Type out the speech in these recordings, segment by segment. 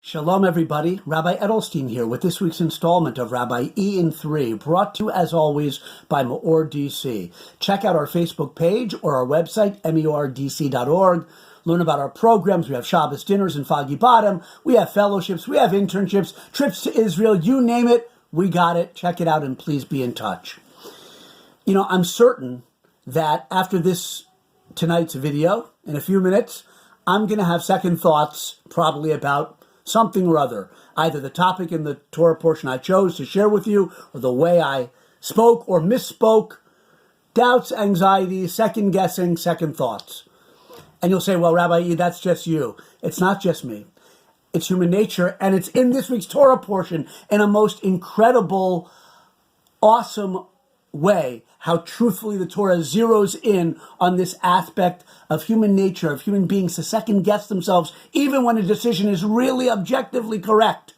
Shalom, everybody. Rabbi Edelstein here with this week's installment of Rabbi E in 3, brought to you, as always, by MEOR DC. Check out our Facebook page or our website, MEORDC.org. Learn about our programs. We have Shabbos dinners in Foggy Bottom. We have fellowships. We have internships, trips to Israel. You name it, we got it. Check it out and please be in touch. You know, I'm certain that after tonight's video, in a few minutes, I'm going to have second thoughts probably about something or other, either the topic in the Torah portion I chose to share with you, or the way I spoke or misspoke, doubts, anxieties, second guessing, second thoughts. And you'll say, well, Rabbi E, that's just you. It's not just me. It's human nature, and it's in this week's Torah portion in a most incredible, awesome way, how truthfully the Torah zeroes in on this aspect of human nature, of human beings to second guess themselves, even when a decision is really objectively correct.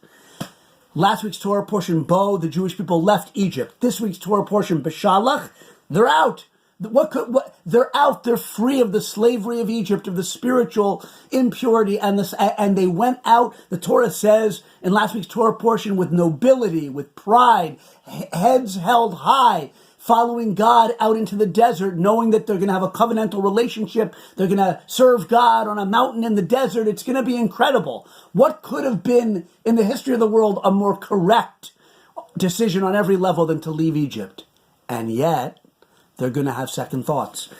Last week's Torah portion, the Jewish people left Egypt. This week's Torah portion, Beshalach, they're out. They're out. They're free of the slavery of Egypt, of the spiritual impurity, and they went out. The Torah says in last week's Torah portion, with nobility, with pride, heads held high, following God out into the desert, knowing that they're going to have a covenantal relationship. They're going to serve God on a mountain in the desert. It's going to be incredible. What could have been in the history of the world a more correct decision on every level than to leave Egypt? And yet, they're going to have second thoughts.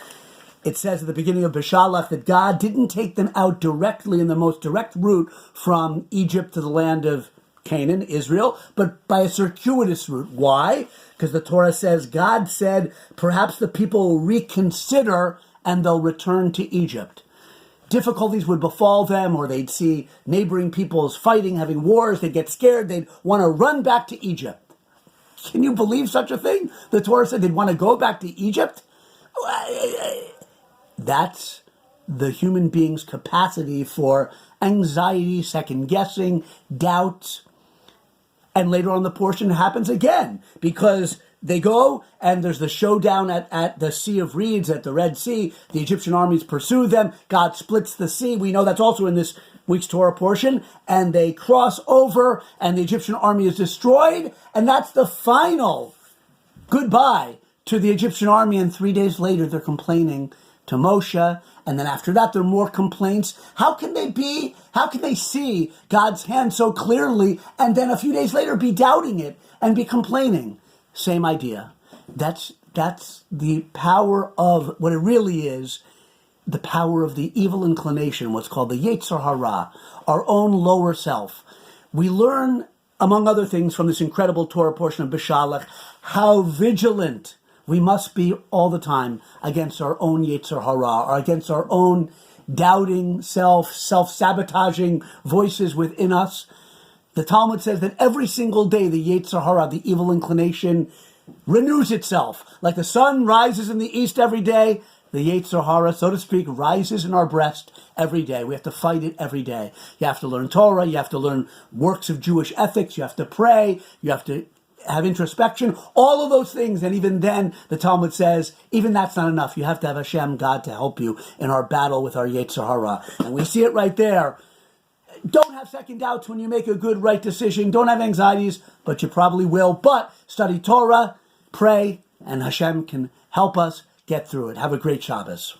It says at the beginning of Beshalach that God didn't take them out directly in the most direct route from Egypt to the land of Canaan, Israel, but by a circuitous route. Why? Because the Torah says, God said, perhaps the people will reconsider and they'll return to Egypt. Difficulties would befall them, or they'd see neighboring peoples fighting, having wars, they'd get scared, they'd want to run back to Egypt. Can you believe such a thing? The Torah said they'd want to go back to Egypt? That's the human being's capacity for anxiety, second-guessing, doubt. And later on the portion happens again, because they go and there's the showdown at the Sea of Reeds, at the Red Sea. The Egyptian armies pursue them. God splits the sea. We know that's also in this week's Torah portion. And they cross over and the Egyptian army is destroyed. And that's the final goodbye to the Egyptian army. And 3 days later, they're complaining to Moshe. And then after that, there are more complaints. How can they see God's hand so clearly and then a few days later be doubting it and be complaining? Same idea. That's the power of what it really is, the power of the evil inclination, what's called the Yetzer Hara, our own lower self. We learn, among other things, from this incredible Torah portion of Beshalach, how vigilant we must be all the time against our own Yetzer Hara, or against our own doubting self-sabotaging voices within us. The Talmud says that every single day the Yetzer Hara, the evil inclination, renews itself. Like the sun rises in the east every day, the Yetzer Hara, so to speak, rises in our breast every day. We have to fight it every day. You have to learn Torah, you have to learn works of Jewish ethics, you have to pray, you have to have introspection, all of those things. And even then, the Talmud says, even that's not enough. You have to have Hashem, God, to help you in our battle with our Yetzer Hara. And we see it right there. Don't have second doubts when you make a good, right decision. Don't have anxieties, but you probably will. But study Torah, pray, and Hashem can help us get through it. Have a great Shabbos.